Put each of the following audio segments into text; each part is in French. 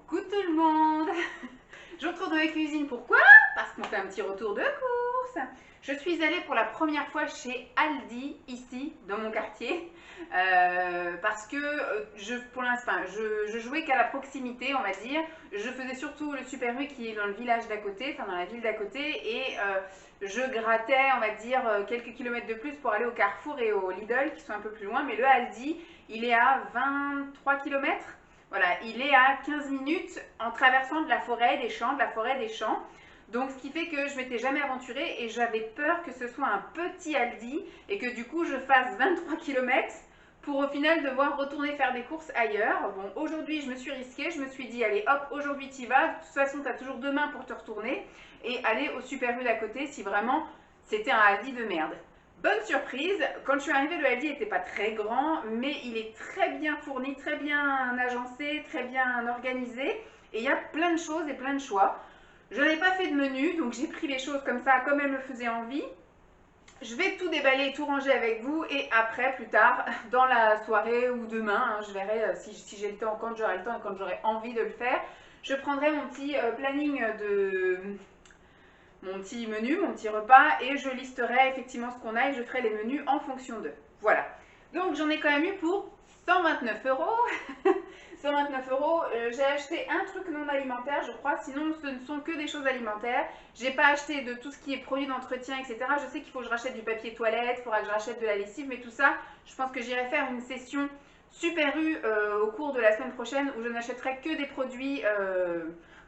Coucou tout le monde. Je vous retrouve dans la cuisine, pourquoi? Parce qu'on fait un petit retour de course. Je suis allée pour la première fois chez Aldi, ici, dans mon quartier, parce que pour l'instant, je jouais qu'à la proximité, on va dire. Je faisais surtout le Super U qui est dans le village d'à côté, enfin dans la ville d'à côté, et je grattais, on va dire, quelques kilomètres de plus pour aller au Carrefour et au Lidl, qui sont un peu plus loin, mais le Aldi, il est à 23 kilomètres. Voilà, il est à 15 minutes en traversant de la forêt, des champs, de la forêt, des champs. Donc ce qui fait que je m'étais jamais aventurée et j'avais peur que ce soit un petit Aldi et que du coup je fasse 23 km pour au final devoir retourner faire des courses ailleurs. Bon, aujourd'hui je me suis risquée, je me suis dit allez hop, aujourd'hui tu y vas, de toute façon tu as toujours demain pour te retourner et aller au Super U d'à côté si vraiment c'était un Aldi de merde. Bonne surprise, quand je suis arrivée, le Aldi n'était pas très grand, mais il est très bien fourni, très bien agencé, très bien organisé. Et il y a plein de choses et plein de choix. Je n'ai pas fait de menu, donc j'ai pris les choses comme ça, comme elles me faisaient envie. Je vais tout déballer, tout ranger avec vous et après, plus tard, dans la soirée ou demain, je verrai si j'ai le temps, quand j'aurai le temps et quand j'aurai envie de le faire, je prendrai mon petit planning mon petit menu, mon petit repas, et je listerai effectivement ce qu'on a et je ferai les menus en fonction d'eux. Voilà. Donc j'en ai quand même eu pour 129 €. 129 €. J'ai acheté un truc non alimentaire, je crois, sinon ce ne sont que des choses alimentaires. J'ai pas acheté de tout ce qui est produits d'entretien, etc. Je sais qu'il faut que je rachète du papier toilette, il faudra que je rachète de la lessive, mais tout ça, je pense que j'irai faire une session Super U au cours de la semaine prochaine où je n'achèterai que des produits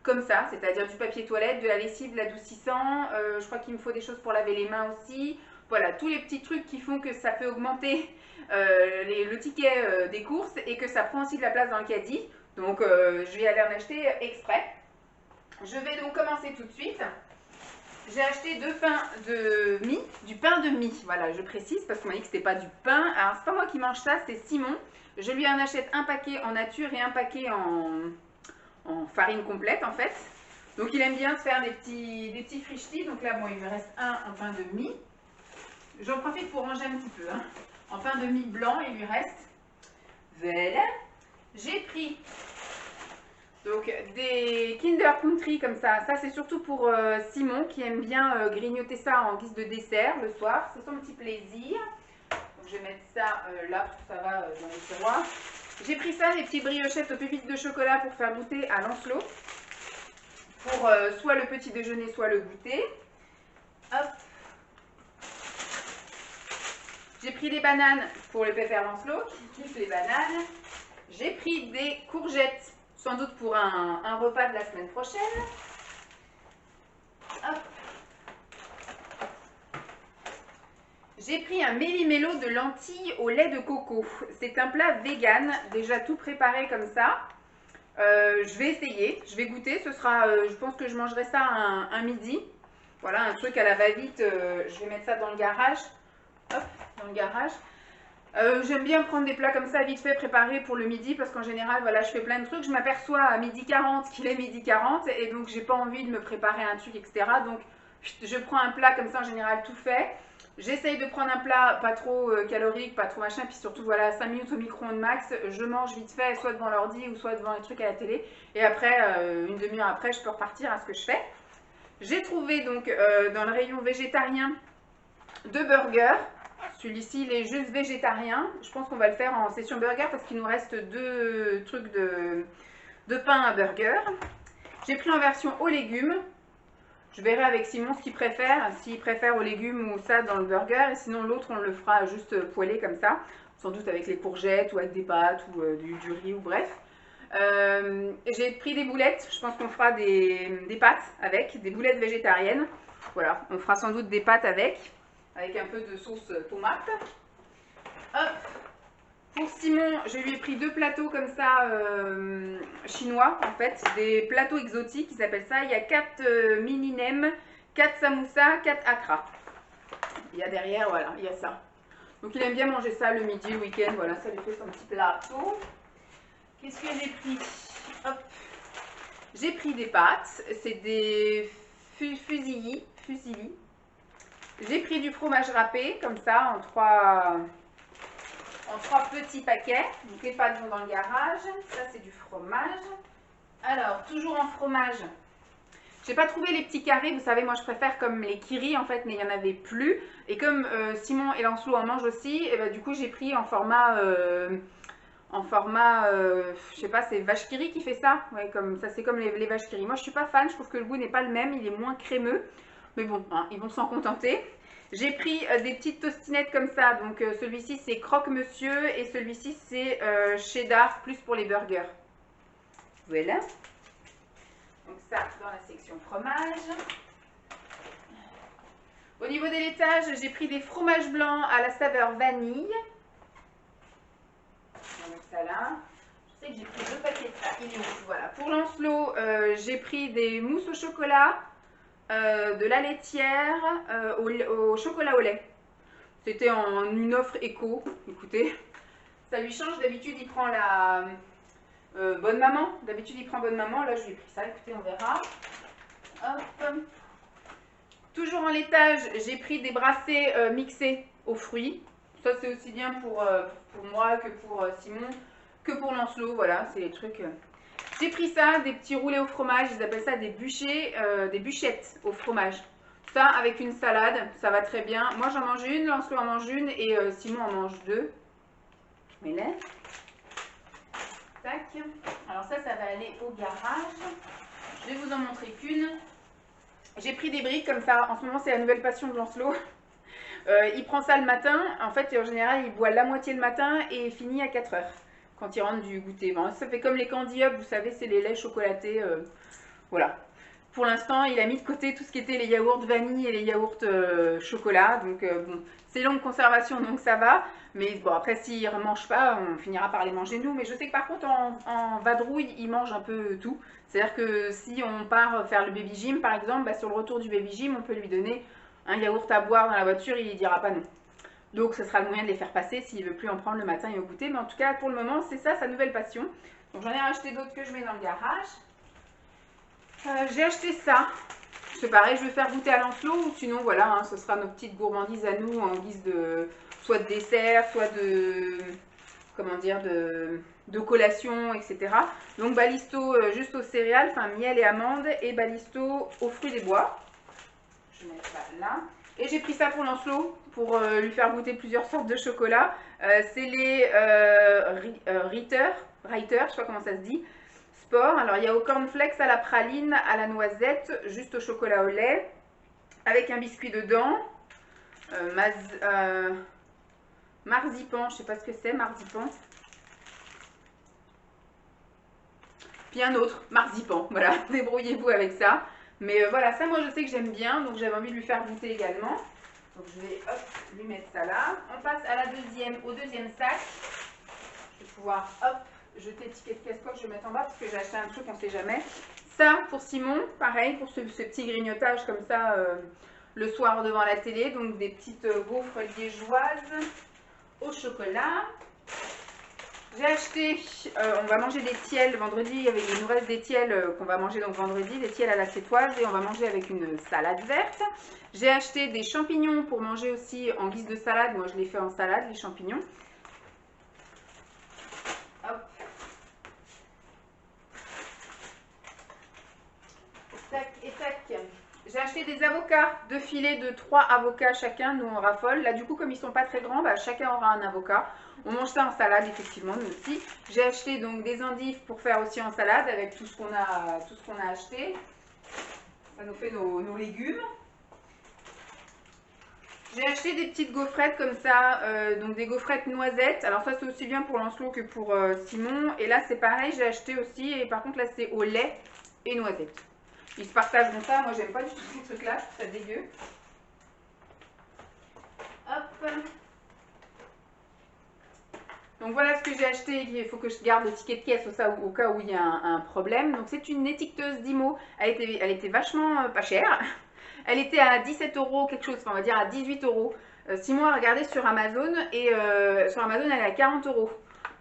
comme ça, c'est-à-dire du papier toilette, de la lessive, de l'adoucissant, je crois qu'il me faut des choses pour laver les mains aussi. Voilà, tous les petits trucs qui font que ça fait augmenter le ticket des courses et que ça prend aussi de la place dans le caddie. Donc je vais aller en acheter exprès. Je vais donc commencer tout de suite. J'ai acheté deux pains de mie, du pain de mie, voilà, je précise parce qu'on m'a dit que c'était pas du pain. Alors c'est pas moi qui mange ça, c'est Simon. Je lui en achète un paquet en nature et un paquet en farine complète en fait. Donc il aime bien se faire des petits frichtis. Donc là, bon, il me reste un en pain de mie. J'en profite pour ranger un petit peu. Hein. En pain de mie blanc, il lui reste. Voilà. J'ai pris donc des Kinder Country comme ça. Ça, c'est surtout pour Simon qui aime bien grignoter ça en guise de dessert le soir. C'est son petit plaisir. Donc je vais mettre ça là, parce que ça va dans les tiroirs. J'ai pris ça, les petites briochettes aux pépites de chocolat pour faire goûter à Lancelot. Pour soit le petit déjeuner, soit le goûter. Hop. J'ai pris des bananes pour le pépère Lancelot, qui kiffe les bananes. J'ai pris des courgettes, sans doute pour un repas de la semaine prochaine. Hop. J'ai pris un méli-mélo de lentilles au lait de coco. C'est un plat vegan, déjà tout préparé comme ça. Je vais essayer, je vais goûter. Ce sera, je pense que je mangerai ça un midi. Voilà, un truc à la va-vite. Je vais mettre ça dans le garage. Hop, dans le garage. J'aime bien prendre des plats comme ça vite fait préparés pour le midi parce qu'en général, voilà, je fais plein de trucs. Je m'aperçois à 12h40 qu'il est 12h40 et donc j'ai pas envie de me préparer un truc, etc. Donc je prends un plat comme ça en général tout fait. J'essaye de prendre un plat pas trop calorique, pas trop machin, puis surtout voilà 5 minutes au micro-ondes max. Je mange vite fait, soit devant l'ordi ou soit devant les trucs à la télé. Et après, une demi-heure après, je peux repartir à ce que je fais. J'ai trouvé donc dans le rayon végétarien deux burgers. Celui-ci, il est juste végétarien. Je pense qu'on va le faire en session burger parce qu'il nous reste deux trucs de pain à burger. J'ai pris en version aux légumes. Je verrai avec Simon ce qu'il préfère, s'il préfère aux légumes ou ça dans le burger. Et sinon, l'autre, on le fera juste poêlé comme ça. Sans doute avec les courgettes ou avec des pâtes ou du riz ou bref. J'ai pris des boulettes. Je pense qu'on fera des pâtes avec, des boulettes végétariennes. Voilà, on fera sans doute des pâtes avec un peu de sauce tomate. Hop. Pour Simon, je lui ai pris deux plateaux comme ça chinois en fait, des plateaux exotiques, ils s'appellent ça. Il y a 4 mini nems, 4 samoussas, 4 akra. Il y a derrière, voilà, il y a ça. Donc il aime bien manger ça le midi, le week-end, voilà, ça lui fait son petit plateau. Qu'est-ce que j'ai pris? Hop. J'ai pris des pâtes, c'est des fusilli. J'ai pris du fromage râpé, comme ça, en trois petits paquets. Donc les pâtes vont dans le garage. Ça, c'est du fromage. Alors, toujours en fromage. J'ai pas trouvé les petits carrés, vous savez, moi je préfère comme les Kiri en fait, mais il n'y en avait plus. Et comme Simon et Lancelot en mangent aussi, et ben, du coup j'ai pris je sais pas, c'est vache Kiri qui fait ça. Ouais, comme ça, c'est comme les vaches Kiri. Moi je suis pas fan, je trouve que le goût n'est pas le même, il est moins crémeux. Mais bon, hein, ils vont s'en contenter. J'ai pris des petites tostinettes comme ça. Donc celui-ci c'est croque-monsieur et celui-ci c'est cheddar plus pour les burgers. Voilà. Donc ça dans la section fromage. Au niveau des laitages, j'ai pris des fromages blancs à la saveur vanille. On va mettre ça là. Je sais que j'ai pris 2 paquets de ça. Il est où? Voilà. Pour Lancelot, j'ai pris des mousses au chocolat, de la laitière au chocolat au lait. C'était en une offre éco. Écoutez, ça lui change. D'habitude, il prend la bonne maman. D'habitude, il prend bonne maman. Là, je lui ai pris ça. Écoutez, on verra. Hop. Toujours en laitage, j'ai pris des brassés mixés aux fruits. Ça, c'est aussi bien pour moi que pour Simon, que pour Lancelot. Voilà, c'est les trucs. J'ai pris ça, des petits roulés au fromage. Ils appellent ça des bûchettes au fromage. Ça, avec une salade, ça va très bien. Moi, j'en mange une, Lancelot en mange une et Simon en mange 2. Mais là, tac. Alors ça va aller au garage. Je vais vous en montrer qu'une. J'ai pris des briques comme ça. En ce moment, c'est la nouvelle passion de Lancelot. Il prend ça le matin. En fait, en général, il boit la moitié le matin et finit à 4 heures quand il rentre du goûter. Bon, ça fait comme les Candy Up, vous savez, c'est les laits chocolatés. Voilà. Pour l'instant, il a mis de côté tout ce qui était les yaourts vanille et les yaourts chocolat. Donc, bon, c'est longue conservation, donc ça va. Mais bon, après, s'il ne mange pas, on finira par les manger nous. Mais je sais que par contre, en vadrouille, il mange un peu tout. C'est-à-dire que si on part faire le baby gym, par exemple, bah, sur le retour du baby gym, on peut lui donner un yaourt à boire dans la voiture, il ne dira pas non. Donc, ce sera le moyen de les faire passer s'il ne veut plus en prendre le matin et au goûter. Mais en tout cas, pour le moment, c'est ça sa nouvelle passion. Donc, j'en ai racheté d'autres que je mets dans le garage. J'ai acheté ça. C'est pareil, je vais faire goûter à Lancelot. Ou sinon, voilà, hein, ce sera nos petites gourmandises à nous en guise de soit de dessert, soit de, comment dire, de collation, etc. Donc Balisto juste aux céréales, enfin miel et amandes, et Balisto aux fruits des bois. Je vais mettre ça là. Et j'ai pris ça pour Lancelot, pour lui faire goûter plusieurs sortes de chocolat. C'est les Ritter, je sais pas comment ça se dit, Sport. Alors il y a au cornflakes, à la praline, à la noisette, juste au chocolat au lait, avec un biscuit dedans. Marzipan, je sais pas ce que c'est, marzipan. Puis un autre, marzipan, voilà, débrouillez-vous avec ça. Mais voilà, ça moi je sais que j'aime bien, donc j'avais envie de lui faire goûter également. Donc je vais hop, lui mettre ça là. On passe à au deuxième sac. Je vais pouvoir hop, jeter l'étiquette casse-coque, je vais mettre en bas parce que j'ai acheté un truc, on ne sait jamais. Ça pour Simon, pareil, pour ce petit grignotage comme ça le soir devant la télé. Donc des petites gaufres liégeoises au chocolat. J'ai acheté, on va manger des tiels vendredi, il nous reste des tiels qu'on va manger donc vendredi, des tiels à la sétoise et on va manger avec une salade verte. J'ai acheté des champignons pour manger aussi en guise de salade, moi je les fais en salade les champignons. Hop. Tac et tac. J'ai acheté des avocats, 2 filets de 3 avocats chacun, nous on raffole. Là du coup comme ils sont pas très grands, bah, chacun aura un avocat. On mange ça en salade effectivement, nous aussi. J'ai acheté donc des endives pour faire aussi en salade avec tout ce qu'on a acheté. Ça nous fait nos légumes. J'ai acheté des petites gaufrettes comme ça, donc des gaufrettes noisettes. Alors ça c'est aussi bien pour Lancelot que pour Simon. Et là c'est pareil, j'ai acheté aussi, et par contre là c'est au lait et noisettes. Ils se partagent comme ça, moi j'aime pas du tout ces trucs là, je trouve ça dégueu. Hop. Donc voilà ce que j'ai acheté, il faut que je garde le ticket de caisse au cas où il y a un problème. Donc c'est une étiqueteuse Dymo, elle était vachement pas chère. Elle était à 17 € quelque chose, enfin on va dire à 18 €. Simon a regardé sur Amazon et sur Amazon elle est à 40 €.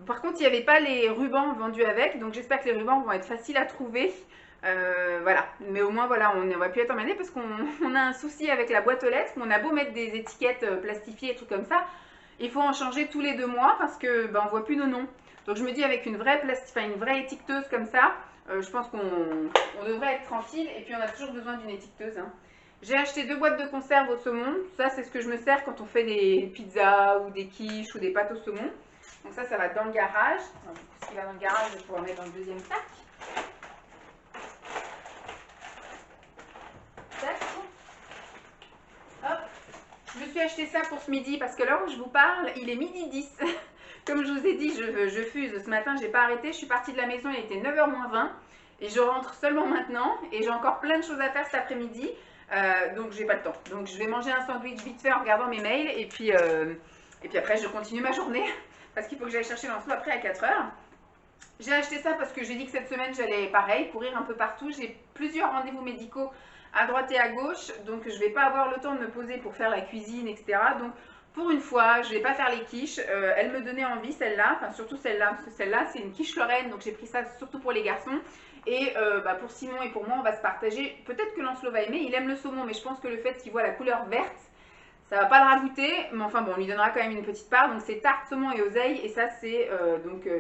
Par contre il n'y avait pas les rubans vendus avec, donc j'espère que les rubans vont être faciles à trouver. Voilà, mais au moins voilà, on va plus être emmerdé parce qu'on a un souci avec la boîte aux lettres. On a beau mettre des étiquettes plastifiées et tout comme ça, il faut en changer tous les 2 mois parce que ben, on voit plus nos noms. Donc je me dis avec une vraie une vraie étiqueteuse comme ça, je pense qu'on devrait être tranquille. Et puis on a toujours besoin d'une étiqueteuse, hein. J'ai acheté 2 boîtes de conserve au saumon. Ça, c'est ce que je me sers quand on fait des pizzas ou des quiches ou des pâtes au saumon. Donc ça va dans le garage. Alors, du coup, ce qui va dans le garage, je vais pouvoir mettre dans le deuxième sac. Tac. Hop. Je me suis acheté ça pour ce midi parce que l'heure où je vous parle, il est midi 10. Comme je vous ai dit, je fuse. Ce matin, j'ai pas arrêté. Je suis partie de la maison, il était 9h moins 20. Et je rentre seulement maintenant. Et j'ai encore plein de choses à faire cet après-midi. Donc j'ai pas le temps. Donc je vais manger un sandwich vite fait en regardant mes mails. Et puis après, je continue ma journée. Parce qu'il faut que j'aille chercher Lancelot après à 4h. J'ai acheté ça parce que j'ai dit que cette semaine, j'allais pareil, courir un peu partout. J'ai plusieurs rendez-vous médicaux à droite et à gauche. Donc je vais pas avoir le temps de me poser pour faire la cuisine, etc. Donc pour une fois, je vais pas faire les quiches. Elle me donnait envie, celle-là. Enfin, surtout celle-là, parce que celle-là, c'est une quiche Lorraine. Donc j'ai pris ça surtout pour les garçons. Et pour Simon et pour moi, on va se partager. Peut-être que Lancelot va aimer. Il aime le saumon, mais je pense que le fait qu'il voit la couleur verte, ça va pas le ragoûter. Mais enfin bon, on lui donnera quand même une petite part. Donc c'est tarte, saumon et oseille. Et ça, c'est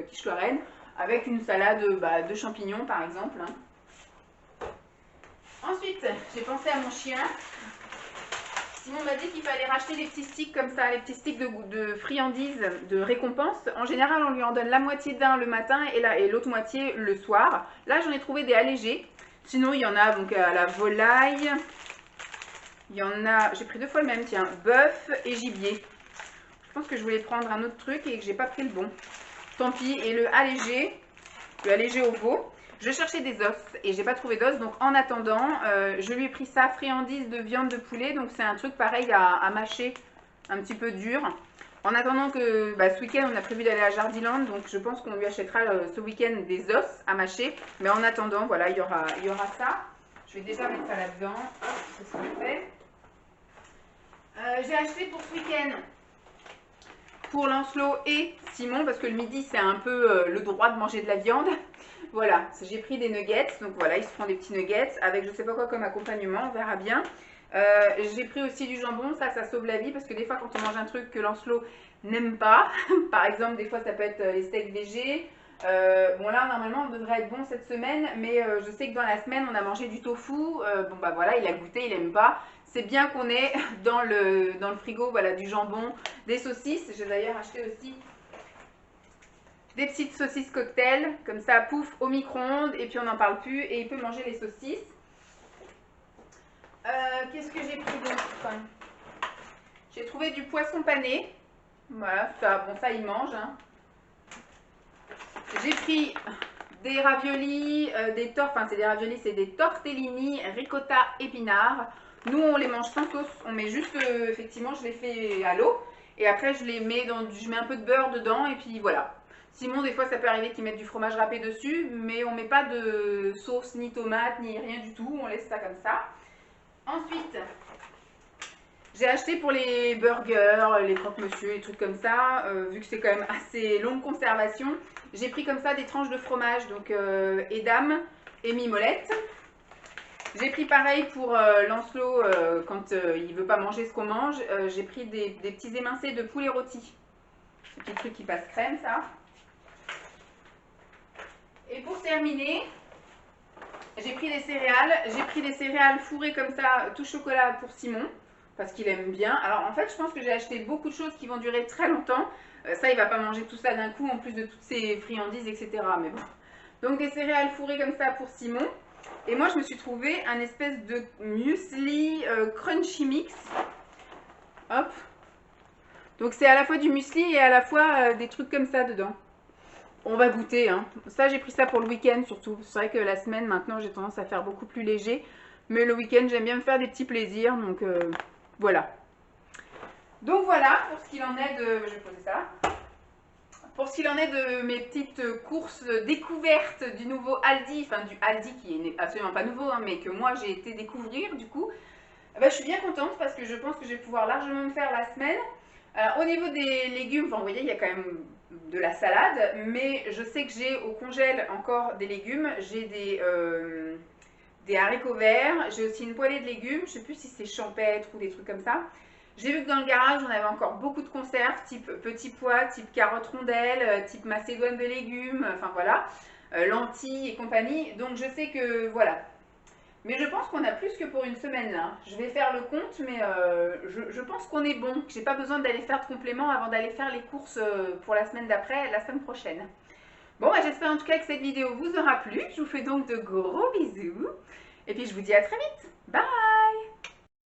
quiche Lorraine. Avec une salade de champignons, par exemple, hein. Ensuite, j'ai pensé à mon chien. Simon m'a dit qu'il fallait racheter les petits sticks comme ça, les petits sticks de friandises, de récompense. En général, on lui en donne la moitié d'un le matin et l'autre moitié le soir. Là, j'en ai trouvé des allégés. Sinon, il y en a donc à la volaille. Il y en a, j'ai pris 2 fois le même, tiens, bœuf et gibier. Je pense que je voulais prendre un autre truc et que j'ai pas pris le bon. Tant pis. Et le allégé au veau. Je cherchais des os et j'ai pas trouvé d'os, donc en attendant, je lui ai pris ça, friandise de viande de poulet, donc c'est un truc pareil à mâcher, un petit peu dur. En attendant que ce week-end, on a prévu d'aller à Jardiland, donc je pense qu'on lui achètera ce week-end des os à mâcher. Mais en attendant, voilà, il y aura ça. Je vais déjà mettre ça là-dedans. C'est ce qu'on fait. J'ai acheté pour ce week-end, pour Lancelot et Simon, parce que le midi, c'est un peu le droit de manger de la viande. Voilà, j'ai pris des nuggets, donc voilà, ils se font des petits nuggets avec je sais pas quoi comme accompagnement, on verra bien. J'ai pris aussi du jambon, ça sauve la vie parce que des fois quand on mange un truc que Lancelot n'aime pas, par exemple des fois ça peut être les steaks végés. Bon là normalement on devrait être bon cette semaine, mais je sais que dans la semaine on a mangé du tofu, bon bah voilà, il a goûté, il aime pas. C'est bien qu'on ait dans le frigo voilà, du jambon, des saucisses, j'ai d'ailleurs acheté aussi des petites saucisses cocktail, comme ça, pouf, au micro-ondes, et puis on n'en parle plus, et il peut manger les saucisses. Qu'est-ce que j'ai pris d'autre? J'ai trouvé du poisson pané. Voilà, ça, bon, ça il mange, hein. J'ai pris des raviolis, c'est des raviolis, c'est des tortellini, ricotta, épinards. Nous, on les mange sans sauce, on met juste, effectivement, je les fais à l'eau, et après je les mets je mets un peu de beurre dedans, et puis voilà. Simon, des fois, ça peut arriver qu'il mette du fromage râpé dessus, mais on met pas de sauce, ni tomate, ni rien du tout. On laisse ça comme ça. Ensuite, j'ai acheté pour les burgers, les croque-monsieur, les trucs comme ça. Vu que c'est quand même assez longue conservation, j'ai pris comme ça des tranches de fromage, donc Edam et Mimolette. J'ai pris pareil pour Lancelot quand il veut pas manger ce qu'on mange. J'ai pris des petits émincés de poulet rôti. Ces petits trucs qui passent crème, ça. Et pour terminer, j'ai pris des céréales. J'ai pris des céréales fourrées comme ça, tout chocolat pour Simon, parce qu'il aime bien. Alors en fait, je pense que j'ai acheté beaucoup de choses qui vont durer très longtemps. Ça, il va pas manger tout ça d'un coup, en plus de toutes ces friandises, etc. Mais bon. Donc des céréales fourrées comme ça pour Simon. Et moi, je me suis trouvé un espèce de muesli crunchy mix. Hop. Donc c'est à la fois du muesli et à la fois des trucs comme ça dedans. On va goûter, hein. Ça, j'ai pris ça pour le week-end surtout. C'est vrai que la semaine, maintenant, j'ai tendance à faire beaucoup plus léger. Mais le week-end, j'aime bien me faire des petits plaisirs. Donc, voilà. Donc, voilà pour ce qu'il en est de... Je vais poser ça. Pour ce qu'il en est de mes petites courses découvertes du nouveau Aldi. Enfin, du Aldi qui n'est absolument pas nouveau, hein, mais que moi, j'ai été découvrir, du coup. Je suis bien contente parce que je pense que je vais pouvoir largement me faire la semaine. Alors, au niveau des légumes, enfin, vous voyez, il y a quand même de la salade, mais je sais que j'ai au congèle encore des légumes. J'ai des haricots verts, j'ai aussi une poêlée de légumes, je ne sais plus si c'est champêtre ou des trucs comme ça. J'ai vu que dans le garage, on avait encore beaucoup de conserves, type petits pois, type carottes rondelles, type macédoine de légumes, enfin voilà, lentilles et compagnie. Donc je sais que voilà. Mais je pense qu'on a plus que pour une semaine là. Je vais faire le compte, mais je pense qu'on est bon. J'ai pas besoin d'aller faire de compléments avant d'aller faire les courses pour la semaine d'après, la semaine prochaine. Bon, bah, j'espère en tout cas que cette vidéo vous aura plu. Je vous fais donc de gros bisous. Et puis je vous dis à très vite. Bye!